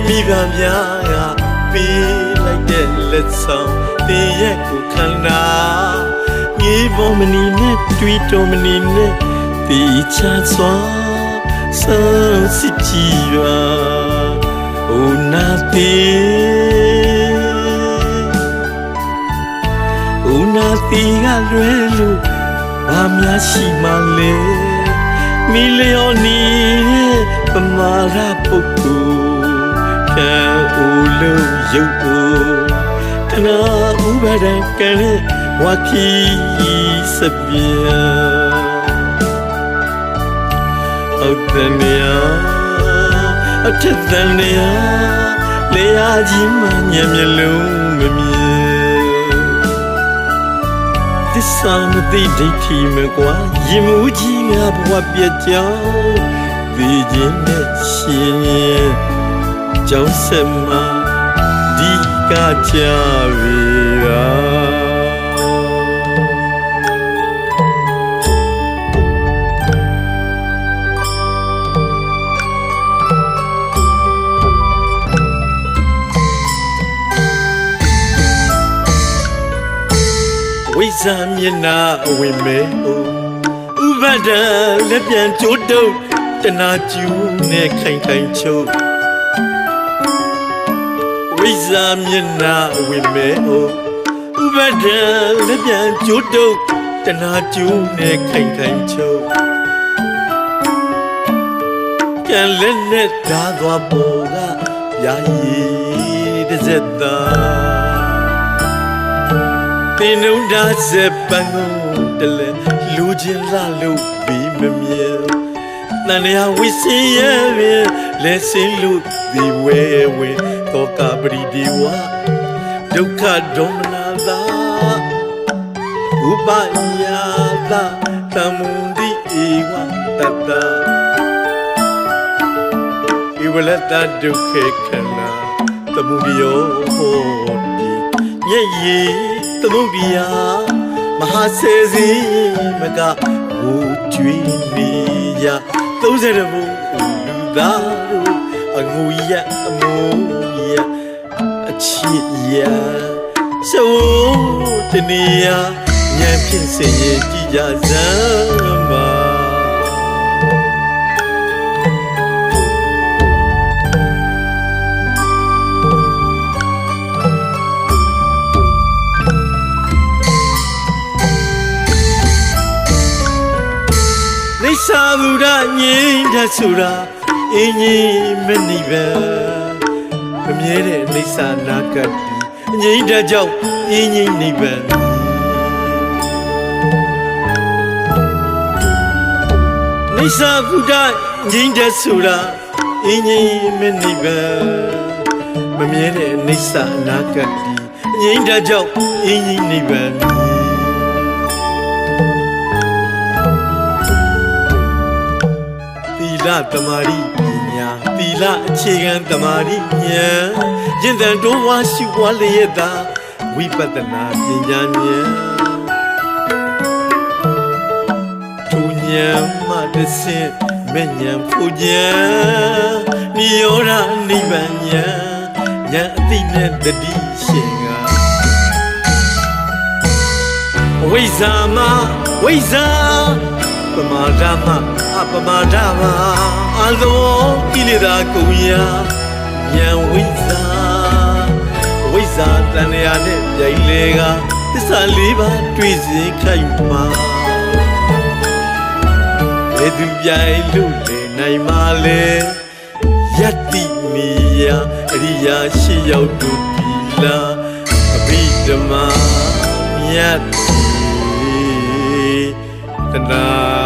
မိဘများကပေးလိုက်တဲ့လက်ဆောင်တင်ရဲ့ကိုခန္ဓာမြေပေါ်မနီနဲ့တွေ့တော်မနီနဲ့တီချစွာဆန်းစစ်ကြည့်ပါဦးနာတီဦးနာတီကလွယ်လို့ဘာများရှိမှလဲမီလီယံနီပမာရပုဂ္ဂိုလ်ခံဦးလို့ရုပ်ကိုတနာဥပါဒံကံဝါခီစပြအောက်တနေယအထက်တနေယလေယာကြီးမှညံမျက်လုံးမမြင်သစ္စာမသိဒိဋ္ဌိမကွာရင်မှုကြီးငါဘဝပြတ်ကြောင်းသိခြင်းနဲ့ရှင်ရင်ကြောင်းဆက်မှာဒီကကြပြီလားဝိဇ္ဇာမျက်နာအဝင်မဲဥပဒံလက်ပြန်ကျိုးတုပ်တနာကျူးနဲ့ခိုင်ခိုင်ချုပ်ဝိဇ္ဇာမျက်နာအဝင်မဲဥပဒံလက်ပြန်ကျိုးတုပ်တနာကျူးနဲ့ခိုင်ခိုင်ချုပ်ကံလက်နဲ့ဓာသွားပေါ်ကယာယီတစ်စက်သားတင်နုံဒါဇက်ပန်းကိုတလဲလူချင်းလာလို့ပြီးမမြဲတန်ရဝိစီရဲ့လဲစင်းလို့ဒီဝဲဝဲတော့ကပရိဒီဝဒုက္ခဒေါမနာသာဥပယာသာတမုန်ဒီဧဝတတဧဝလတဒုက္ခေခဏသမုဒယောဟောတိညေရီသမုဒိယမဟာစေစီမကဘူကျွေးနေရ30ဘုလူသားတို့အငူရအမိုးရအချစ်ရစိုးတနေရဉာဏ်ဖြင့်စင်ရဲ့ကြည်ကြစမ်းပါသာဗုဒ္ဓငြိမ်းတတ်ဆိုတာအင်းကြီးမနိဗ္ဗာန်မမြဲတဲ့အိသနာကတ္တိငြိမ်းတတ်ကြောင့်အင်းကြီးနိဗ္ဗာန်အိသဗုဒ္ဓငြိမ်းတတ်ဆိုတာအင်းကြီးမနိဗ္ဗာန်မမြဲတဲ့အိသနာကတ္တိငြိမ်းတတ်ကြောင့်အင်းကြီးနိဗ္ဗာန်သီလသမารိပညာသီလအခြေခံသမารိဉာဏ်ကျင့်တဲ့တိုးဝါရှုပွားလျက်သာဝိပဿနာပညာဉာဏ်သူဉာဏ်မှတစ်ဆင့်မဲ့ဉာဏ်ဖူဉာဏ်နိရောဓနိဗ္ဗာန်ဉာဏ်ဉာဏ်အသိနဲ့တတိရှင်ကဝိဇ္ဇာမဝိဇ္ဇာပမာဒမအပမာဒမအလောကိလေသာကုန်ရာဉာဏ်ဝိဇ္ဇာဝိဇ္ဇာတဏှာနဲ့ပြိုင်လေကသစ္စာ၄ပါးတွေ့စေခိုက်မှာဘယ်သူပြိုင်လို့လေနိုင်မှာလဲယတ္တိနိယအရိယာရှိရောက်သူပြီလားအဘိဓမ္မာမြတ်တနာ